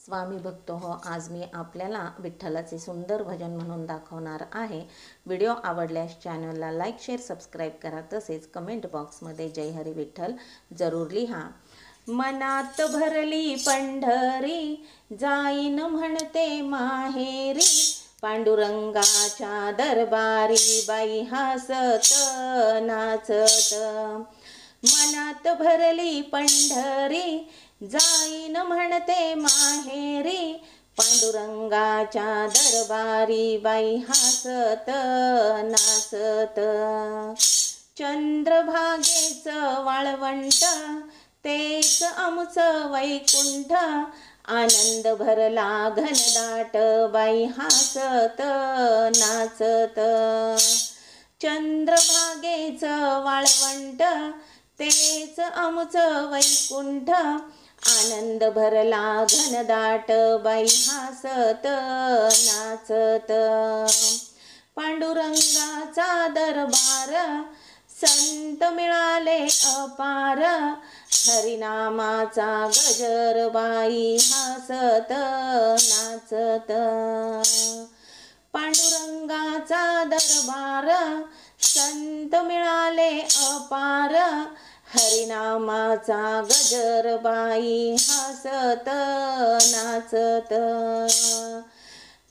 स्वामी भक्त हो, आज मी आपल्याला विठ्ठलाचे सुंदर भजन म्हणून दाखवणार आहे। व्हिडिओ आवडल्यास चॅनलला लाईक, शेअर, सबस्क्राईब करा। तसेच कमेंट बॉक्समध्ये जय हरी विठ्ठल जरूर लिहा। मनात भरली पंढरी, जाईन म्हणते माहेरी, पांडुरंगाच्या दरबारी बाई हसत नाचत। मनात भरली पंढरी, जाईन म्हणते माहेरी, पांडुरंगाच्या दरबारी बाई हसत नाचत। चंद्रभागेचं वाळवंट, तेच आमचं वैकुंठ, आनंद भरला घनदाट बाई हसत नाचत। चंद्रभागेचं वाळवंट, तेच आमचं वैकुंठ, आनंद भरला घनदाट बाई हसत नाचत। पांडुरंगाचा दरबार, संत मिळाले अपार, हरिनामाचा गजर बाई हसत नाचत। पांडुरंगाचा दरबार, संत मिळाले अपार, हरिनामाचा गजर बाई हसत नाचत।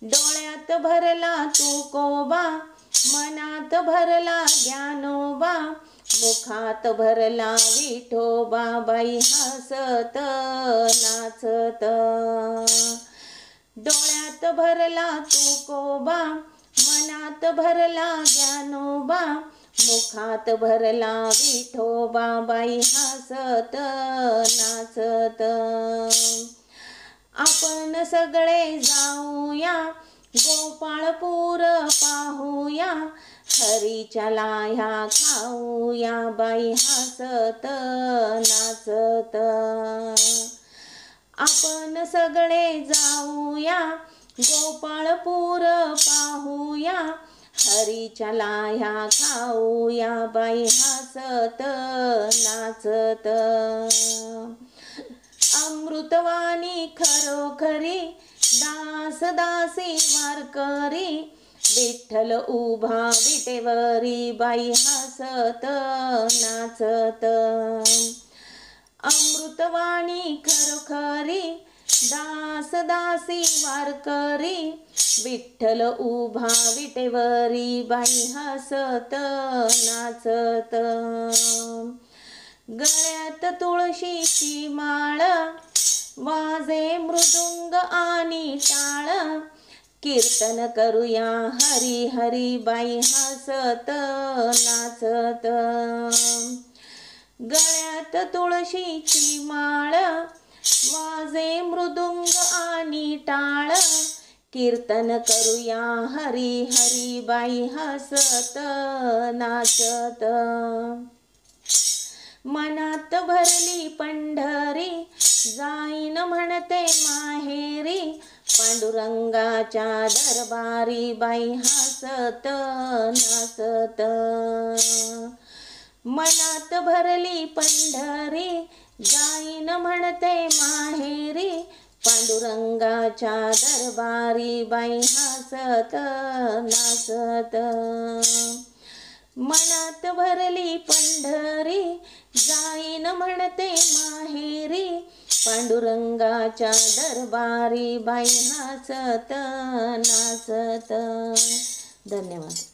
डोळ्यात भरला तुकोबा, मनात भरला ज्ञानोबा, मुखात भरला विठोबा बाई हसत नाचत। डोळ्यात भरला तुकोबा, मनात भरला ज्ञानोबा, मुखात भरला विठोबा बाई हसत नाचत। आपण सगळे जाऊया गोपाळपूर पाहूया, हरीच्या लाह्या खाऊया बाई हसत नाचत। आपण सगळे जाऊया गोपाळपूर पाहूया, हरीच्या लाह्या खाऊया बाई हसत नाचत। अमृतवाणी खरोखरी, दास दासी वारकरी, विठ्ठल उभा विटेवरी बाई हसत नाचत। अमृतवाणी खरोखरी, दास दासी वारकरी, विठ्ठल उभा विटेवरी बाई हसत नाचत। गळ्यात तुळशीची माळ, वाजे मृदुंग आणि टाळ, कीर्तन करूया हरी हरी बाई हसत नाचत। गळ्यात तुळशीची माळ, वाजे मृदुंग आणि टाळ, कीर्तन करूया हरी हरी बाई हसत नाचत। मनात भरली पंढरी, जाईन म्हणते माहेरी, पांडुरंगाच्या दरबारी बाई हसत नाचत। मनात भरली पंढरी, जाईन म्हणते माहेरी, पांडुरंगाच्या दरबारी बाई हसत नाचत। मनात भरली पंढरी, जाईन म्हणते माहेरी, पांडुरंगाच्या दरबारी बाई हसत नाचत। धन्यवाद।